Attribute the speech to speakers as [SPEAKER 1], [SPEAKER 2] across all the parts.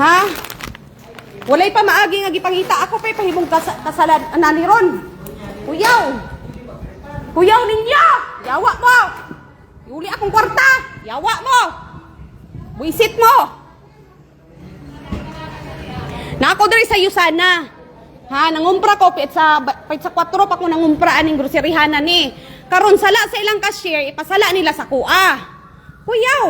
[SPEAKER 1] Ha? Walay pa maagi nga gipangita ako pa'y pahimong kasalan anani ron. Kuyaw. Kuyaw ninyo. Yawa mo. Yuli akong kwarta. Yawa mo. Buisit mo. Na ako diri sa Yusana. Ha, nangumpra ko pit sa 4 pa ko nangumpra aning groserihan ni. Karon sala sa ilang cashier, ipasala nila sa kuha. Kuyaw.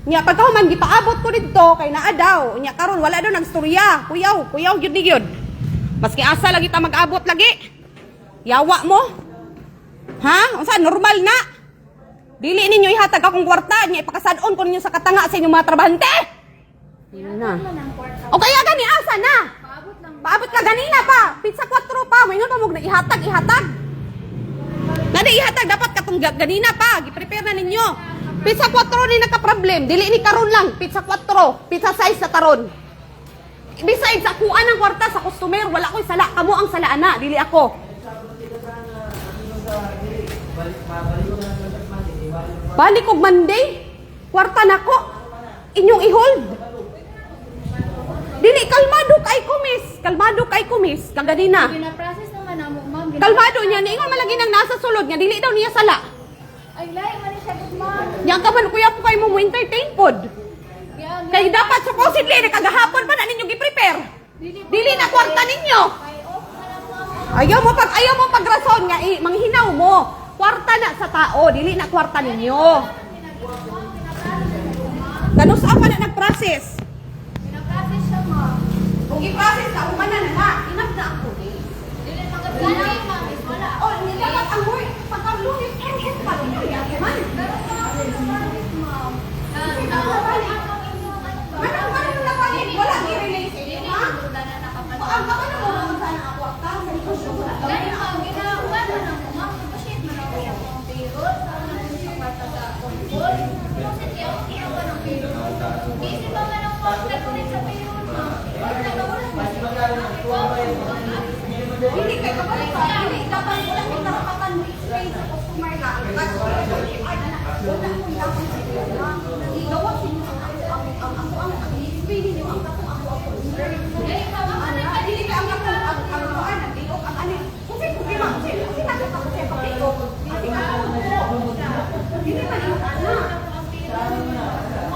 [SPEAKER 1] Nya pagkahuman gipaabot ko didto kay naa daw. Nya karon wala daw nagstorya. Kuyaw gyud ni gyud. Maski asa lagi ta mag-abot lagi. Yawa mo. Ha? Unsa normal na? Dili ninyo ihatag akong kwarta, nya ipakasadon ko ninyo sa katanga sa inyong mga trabahante. Na. O kaya gani asa na? Paabot ka ganina pa. Pizza 4 pa. May nga pa mo na ihatag. Nadi ihatag dapat katong ganina pa. Gi-prepare na ninyo. Pizza 4 ni naka-problem. Dili ni karon lang. Pizza 4. Pizza size sa taron. Besides, akuan ng kwarta sa customer. Wala ko'y sala. Kamo ang salaana. Dili ako. Balik og Monday. Kwarta na ko. Inyong i-hold. Dili, kalmado kay kumis. Kaganina.
[SPEAKER 2] Gina-process naman amo, ma'am.
[SPEAKER 1] Kalmado niya. Niingon malagi nang nasa sulod niya. Dili daw niya sala.
[SPEAKER 2] Ay, lahi man siya good, ma'am.
[SPEAKER 1] Yang kaman kuya po kayo mo entertain pod. Kay dapat supposedly kagahapon pa na ninyo gi-prepare. Dili na kwarta ninyo. Ayaw mo pagrason nga manghinaw mo. Kwarta na sa tao, dili na kwarta ninyo. Ganus pa na nag-process.
[SPEAKER 2] Gina-process siya, ma'am.
[SPEAKER 1] Kung i-process na umanan na, inap na ako eh.
[SPEAKER 2] Dili magkakali, ma'am. Wala.
[SPEAKER 1] Oh, nilapat ang boy. Pagkalunis, pa ninyo yan, man.
[SPEAKER 2] Pero gina-process, ma'am.
[SPEAKER 1] Manang napalit, wala i-release eh, ha? Ang kapal mo naman sana ako ang kasa, ito siya wala.
[SPEAKER 2] Gani, ma'am. Ginawa na lang, ma'am. Kasi man ako yung mga payroll. Saan na siya kwarta sa control. Kasi tiyaw ba ng payroll? Kasi ba man ang kwarta ko rin sa payroll, ma'am?
[SPEAKER 1] Hindi kay kapal pa, hindi dapat wala kong karapatan mo explain sa customer na ang kaso. Wala kong dapat sa iyo na igawa sa inyo ang i-explain ninyo ang customer. Dili ka ang nagilok ang anin. Kasi problema, kasi nakita ko siya pag-ilok. Dili man yung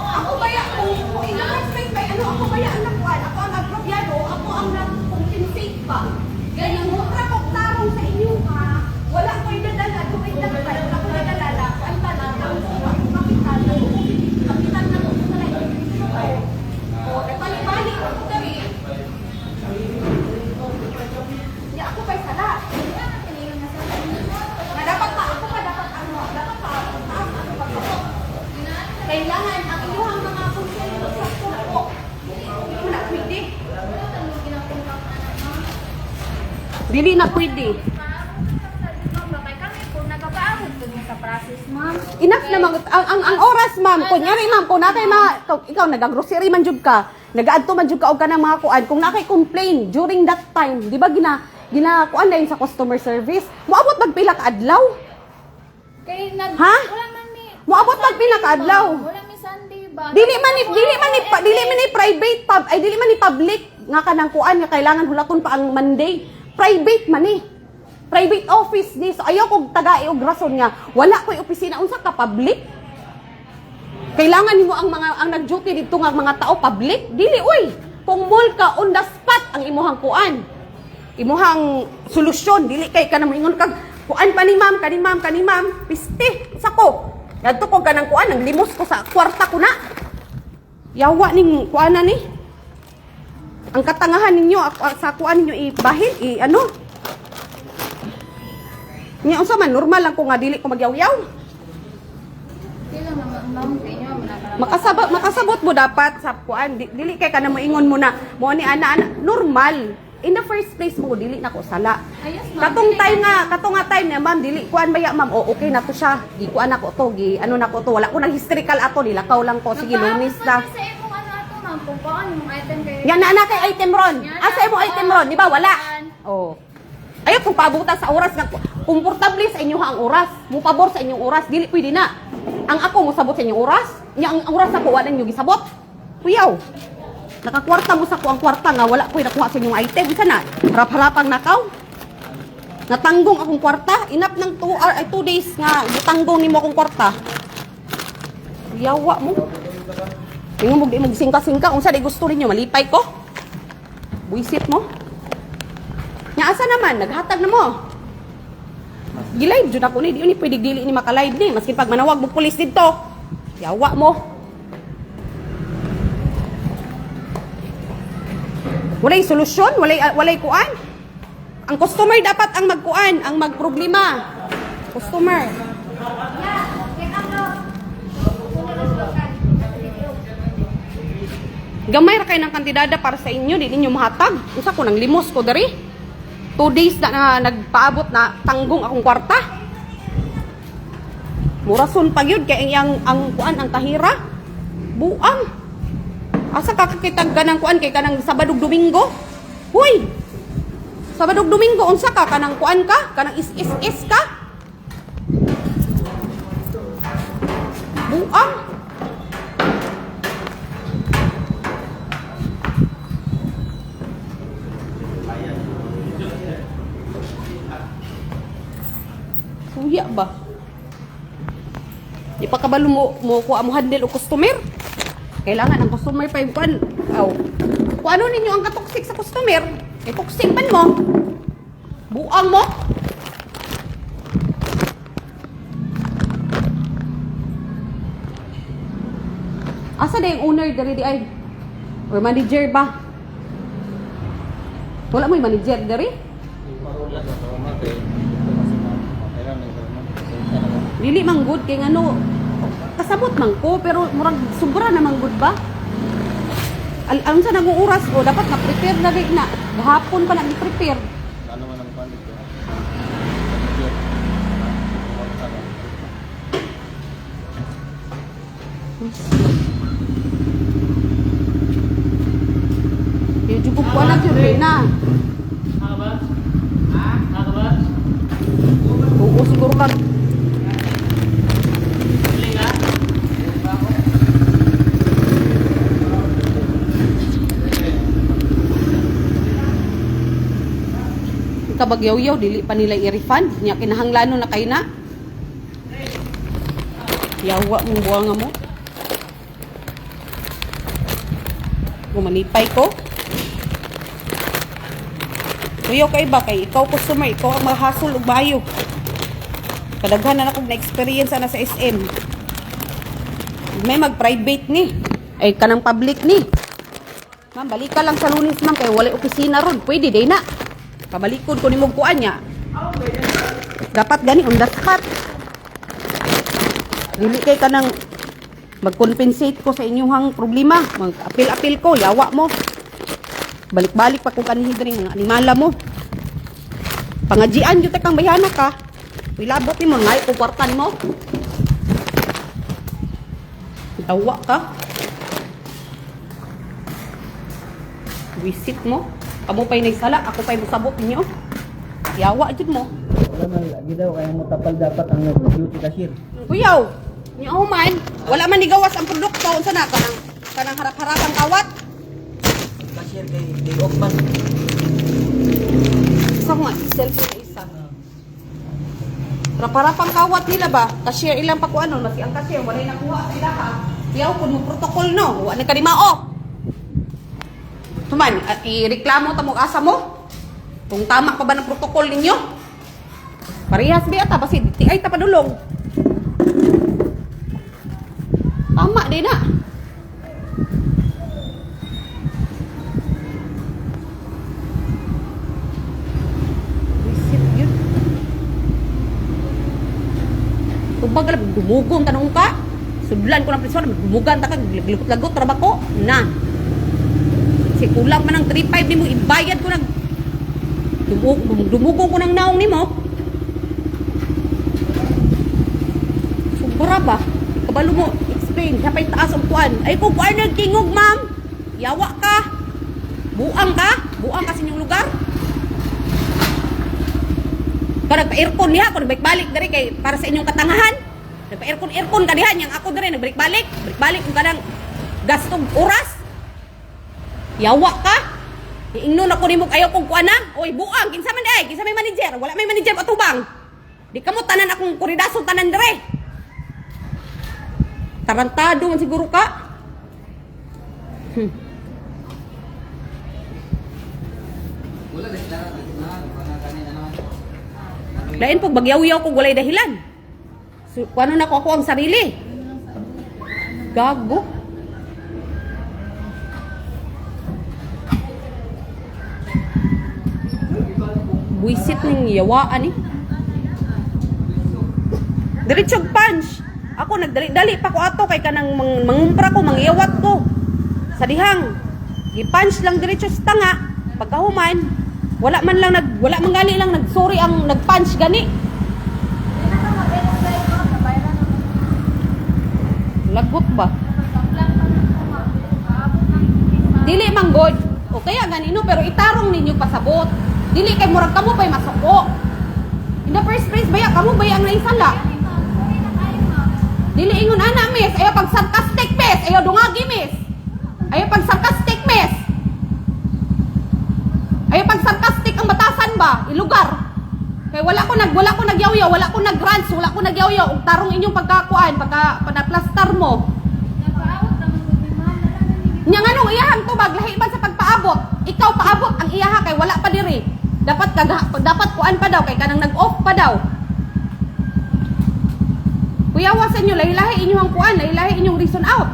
[SPEAKER 1] ako baya kung ina-explain kay ako baya ang nakuan, ako ang nagprobyado, ako ang nag-compensate pa. Ganyan mo, kapag tarong sa inyo ha, wala ko'y dadala, duwid na tayo, wala ko'y dadala, ang talaga, ang kapital na doon sa lahat. O, nagpalibalik ako kami. Hindi ako ba'y sala? Na dapat pa, ako pa dapat dapat pa, kailangan ang inyong mga konsento sa tuko. Hindi mo na pwede. Dili na pwede.
[SPEAKER 2] Sa process, ma'am.
[SPEAKER 1] Enough na ang oras, ma'am. Kunyari, ma'am, kung natay ikaw nag-grocery man jud ka, nag-aadto man jud ka og kanang mga kuan, kung nakay complain during that time, di ba kuan na yun sa customer service, moabot magpila ka adlaw? Ha?
[SPEAKER 2] Wala man ni.
[SPEAKER 1] Moabot magpila ka adlaw?
[SPEAKER 2] Wala mi Sunday ba?
[SPEAKER 1] Dili man ni private pub, ay dili man ni public nga kanang kuan nga kailangan hulaton pa ang Monday. Private man ni. Private office ni. So ayaw kog taga og rason nga wala koy opisina unsa ka public. Kailangan nimo ang nag-duty dito nga mga tao public. Dili oy. Kung mall ka on the spot ang imuhang kuan. Imuhang solusyon dili kay kanang ingon kag kuan pa ni ma'am, kani ma'am, piste sa ko. Gadto ko kanang kuan nang limos ko sa kwarta ko na. Yawa ning kuana ni. Ang katangahan ninyo sa kuan ninyo ibahin Nya unsa man normal lang ko nga dili ko magyaw-yaw.
[SPEAKER 2] Kailan naman, ma'am, kanya
[SPEAKER 1] Makasabot mo dapat sa kuan dili kay kana moingon mo na mo ni ana normal. In the first place mo dili na ko sala.
[SPEAKER 2] Ayos, ma'am.
[SPEAKER 1] Katong time na ma'am dili kuan baya ma'am okay na to siya. Gi kuan ako to, na ko to. Wala ko nang hysterical ato nilakaw lang ko sige lunis na.
[SPEAKER 2] Sa imong ma'am, kung paano yung item kayo.
[SPEAKER 1] Yan na kay item ron. Asa imo item ron, di ba wala? Oh. Ayaw kung pabuta sa oras nga komportable sa inyo ang oras. Mo pabor sa inyong oras, dili pwede na. Ang ako mo sabot sa inyong oras, nya ang oras ako wala niyo gisabot. Kuyaw. Nakakwarta mo sa kuang kwarta nga wala ko'y nakuha sa inyong item. Isa na, harap-harapang nakaw. Natanggong akong kwarta. Inap ng 2 days nga natanggong nimo akong kwarta. Yawa mo. Tingnan mo, di mo singka-singka. Kung saan gusto ninyo, malipay ko. Buisit mo. Nya asa naman, naghatag na mo. Gilive jud ako ni, di ni pwede dili ni maka-live ni. Maski pag manawag mo pulis dito. Yawa mo. Walay solusyon, walay kuan. Ang customer dapat ang magkuan, ang magproblema. Customer.
[SPEAKER 2] Yeah, check out daw. Una na suwakan.
[SPEAKER 1] Gamay ra kay ng kantidada para sa inyo, di ninyo mahatag. Usa ko nang limos ko diri. 2 days na nagpaabot na tanggong akong kwarta. Murason pa gyud kay ang kuan ang tahira. Buang. Asa kakakitag ka ng kuan kay kanang Sabadog Domingo? Huy! Sabadog Domingo, unsa ka? Kanang kuan ka? Kanang is ka? Buang! Suya ba? Di pa kabalo mo handle o customer? Kailangan ang customer pa yung kuan. Kung ano ninyo ang katoksik sa customer, eh toksik man mo. Buang mo. Asa na yung owner dari di ay? Or manager ba? Wala mo yung manager dari? Dili mang good kay ngano kasabot man ko pero murag sobra na man good ba? Ang sa nag-uuras ko dapat na-prepare na rin na. Gahapon pa na i-prepare.
[SPEAKER 3] Ano man ang pandit ko?
[SPEAKER 1] Yung jugog ko anak yun rin na.
[SPEAKER 3] Nakabas? Ha? Nakabas?
[SPEAKER 1] Oo siguro ka. Kabagyaw-yaw, dili pa nila i-refund. Nya kinahanglanon na kayo na. Yawa mong buwanga mo. Gumanipay ko. Kuyaw kay ba? Kay ikaw customer, ikaw ang mahasol ug bayo. Kadaghan na akong na-experience na sa SM. May mag-private ni. Ay kanang public ni. Ma'am, balik ka lang sa Lunes ma'am kay wala opisina ron. Pwede day na. Kabalikod ko ni mong kuan niya. Dapat gani on the spot. Dili kay ka nang mag-compensate ko sa inyong problema. Mag-apil-apil ko, yawa mo. Balik-balik pa kung kanihidring ang animala mo. Pangadjian jud kang bayana ka. Ilabot ni mo ngay kuwartan mo. Tawa ka. Visit mo. Kamu pa'y nagsala, ako pa'y musabot ninyo. Yawa jud mo.
[SPEAKER 3] Wala man lagi daw kaya mo tapal dapat ang duty cashier.
[SPEAKER 1] Kuyaw, niyo man, wala man nigawas ang produkto unsa na kanang harap-harapang kawat.
[SPEAKER 3] Cashier kay day off man.
[SPEAKER 1] Isa ko nga, cellphone na isa. Harap-harapang kawat nila ba? Cashier ilang pa ko ano, masi ang cashier wala nakuha sa ilaha. Yaw kun mo protocol no, wa na kanimao. Tuman, ireklamo ta mo asa mo. Kung tama pa ba ng protocol ninyo? Parehas ba ata basi ti ay ta padulong. Tama din na. Visit yun. Tubag lang, dumugong tanong ka. Sudlan ko ng presyon, dumugan ta ka, lagot traba ko. Na. Kasi kulang man ng 3.5 ni mo, ibayad ko ng dumugong ko ng naong ni mo. Sobra ba? Kabalo mo, explain. Kapay taas ang kuan. Ay kung kuan nagtingog, ma'am. Yawa ka. Buang ka. Buang ka sa inyong lugar. Kung nagpa-aircon niya, kung nagbalik dari kay para sa inyong katangahan. Nagpa-aircon ka dihan. Yang ako dari nagbalik-balik. Balik-balik kung kanang gastong oras. Yawa ka? Iingnon ako nimo kayo kung kuana. Oy, buang kinsa man ay, kinsa may manager? Wala may manager atubang. Di ka mo tanan akong kuridason tanan dire. Tarantado man siguro ka. Lain pag bagyaw-yaw ko walay dahilan. So, kuano na ko ako ang sarili. Gago. Buisit ning yawaan eh. Diretsog punch. Ako nagdali-dali pa ko ato kay kanang mangumpra ko, mangyawat ko. Sa dihang. Gi-punch lang diretso sa tanga. Pagkahuman, wala man gali lang nagsorry ang nag-punch gani. Lagot ba? Dili manggod. O kaya ganino pero itarong ninyo pasabot. Dili kay murag kamo pay masuko. In the first place baya kamo baya ang naisala. Dili ingon ana miss, ayo pag sarcastic miss, ayo dungagi miss. Ayo pag sarcastic miss. Ayo pag sarcastic ang batasan ba, ilugar. Kay wala ko nagyawyaw, wala ko nagrants, wala ko nagyawyaw ug tarong inyong pagkakuan, pagka panaplastar mo. Nya nganong iyahan to baglahi ba sa pagpaabot? Ikaw paabot ang iyaha kay wala pa diri. Dapat kuan pa daw kay kanang nag-off pa daw. Kuyawa sa inyo, lahi-lahi inyong kuan, lahi-lahi inyong reason out.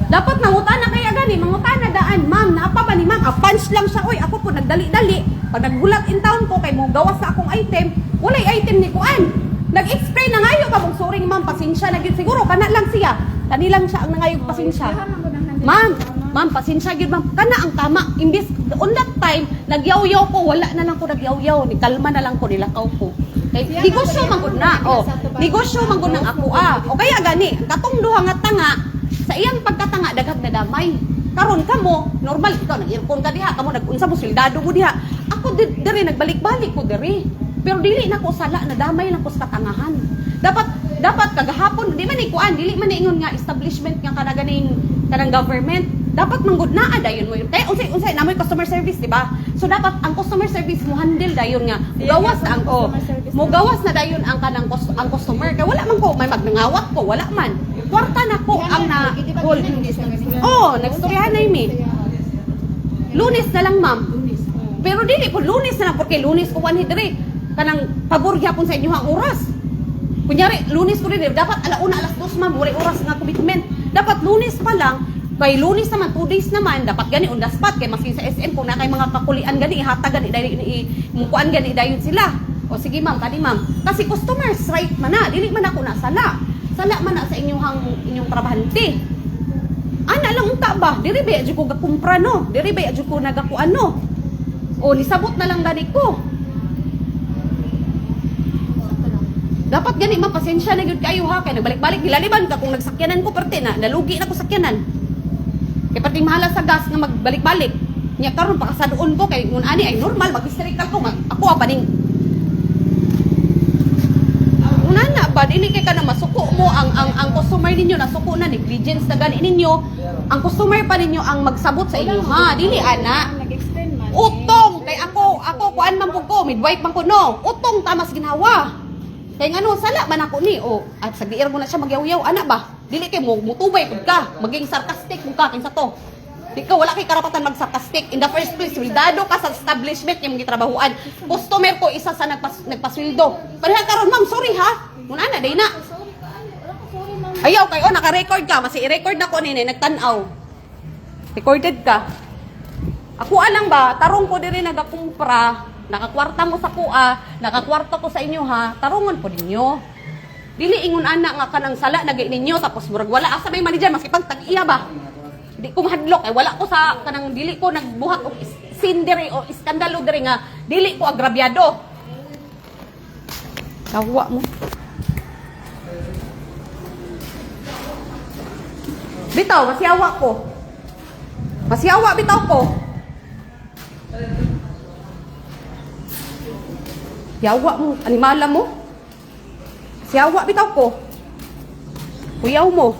[SPEAKER 1] Dapat mangutana kaya gani, mangutana daan, ma'am, naapa ba ni ma'am? Punch lang siya, oy, ako po nagdali-dali. Pag naggulat in town ko kay mo gawas sa akong item, walay item ni kuan. Nag-explain na ngayo ka mong sorry ma'am, pasensya na gyud siguro kana lang siya. Kani lang siya ang nangayog pasensya. Ma'am, pasensya gyud ma'am. Kana ang tama. Imbis on that time, nagyaw-yaw ko, wala na lang ko nagyaw-yaw, ni kalma na lang ko nilakaw ko. Kay negosyo man gud na. Oh, negosyo man gud nang ako O kaya gani, katong duha nga tanga sa iyang pagkatanga daghang nadamay. Karon kamo, normal ikaw nag-earphone ka diha, kamo nag-unsa mo sildado mo diha. Ako diri nagbalik-balik ko diri. Pero dili na ko sala, nadamay lang ko sa katangahan. Dapat kagahapon, di man ikuan, dili man ingon nga establishment nga kanang government. Dapat manggod na dayon mo yun. Kaya unsay namoy customer service, di ba? So dapat ang customer service mo handle dayon nga. Gawas na ang mo gawas na dayon ang kanang ang customer. Kaya wala man ko may magnangawat ko, wala man. Kwarta na ko ang na hold. Oh, nagstoryahan na mi. Lunes na lang, ma'am. Pero dili po Lunes na lang porque Lunes ko one diri. Kanang pabor gyapon sa inyo ang oras. Kunyari, Lunes ko rin, dapat alauna, alas 2 ma'am, wala oras nga commitment. Dapat Lunes pa lang, kay Lunes naman, 2 days naman, dapat gani on the spot, kay maski sa SM, kung na kay mga kakulian gani, ihata gani, mukuan gani, dayon sila. O sige ma'am, kani ma'am. Kasi customers, right man na, dili man ako nasala. Sala man na sa inyong trabahante. Ana lang unta ba? Diri ba, adyo ko gakumpra no? Diri ba, adyo ko nagakuan no? O, nisabot na lang gani ko. Dapat gani mapasensya na gyud kayo ha kay nagbalik-balik gilaliban ka kung nagsakyanan ko parte na nalugi na ko sakyanan. Kay parting mahala sa gas nga magbalik-balik. Nya karon pakasaduon ko kay ngun ani ay normal mag-hysterical ko ako paning. Una na ba dili kay kana masuko mo ang customer ninyo nasuko na negligence na gani ninyo. Ang customer pa ninyo ang magsabot sa inyo ha. Dili ana. Utong kay ako kuan man pud ko midwife man ko no. Utong tamas ginawa. Kaya nga no, sala man ako ni, at sa diir mo na siya magyaw-yaw, ana ba? Dili kay mo, mutubay pud ka, maging sarcastic mo ka, kinsa to. Di ka, wala kay karapatan mag-sarcastic. In the first place, swildado ka sa establishment yung gitrabahuan. Customer ko, isa sa nagpaswildo. Pareha karon ma'am, sorry ha. Muna na, day na. Ayaw kayo, naka-record ka, masi i-record na ko nini, nagtanaw. Recorded ka. Ako alang ba, tarong ko diri nagakumpra, nakakwarta mo sa kuha, nakakwarta ko sa inyo ha, tarungon po ninyo. Dili ingon ana nga kanang sala nagay ninyo tapos murag wala asa may manager maski pag tag-iya ba. Di ko mahadlok wala ko sa kanang dili ko nagbuhat og sin diri o iskandalo diri nga dili ko agrabyado. Kawa mo. Bitaw, masiyawa ko. Masiyawa bitaw ko. Yawa mo, animala mo. Siyawa bitaw ko. Kuyaw mo.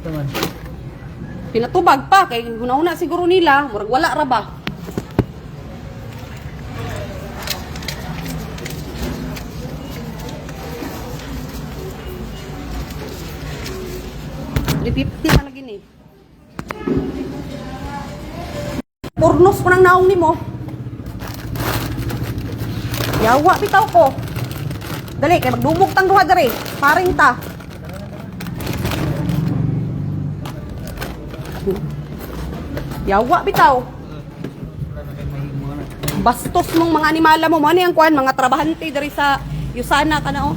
[SPEAKER 3] Ito man.
[SPEAKER 1] Pinatubag pa kay una-una siguro nila, murag wala ra ba. $350 man lagi ni. Purnos ko nang naong nimo. Yawa bitaw ko. Dali kay magdumog tang duha diri. Paring ta. Yawa bitaw. Bastos mong mga animala mo. Ano yung kuhan? Mga trabahante dari sa Yusana ka na, oh.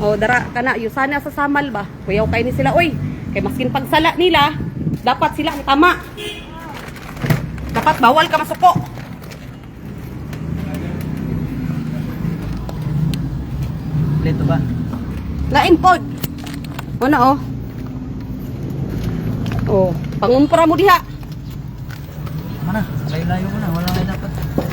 [SPEAKER 1] O, dara ka na. Yusana sa Samal ba? Kuyaw kayo ni sila, oy. Kaya maskin pagsala nila, dapat sila ang tama. Dapat bawal ka masuko.
[SPEAKER 3] Leto ba?
[SPEAKER 1] Lain pod. Ano, oh. Oh, pangumpra mo diha.
[SPEAKER 3] Mana? Layo-layo mo na.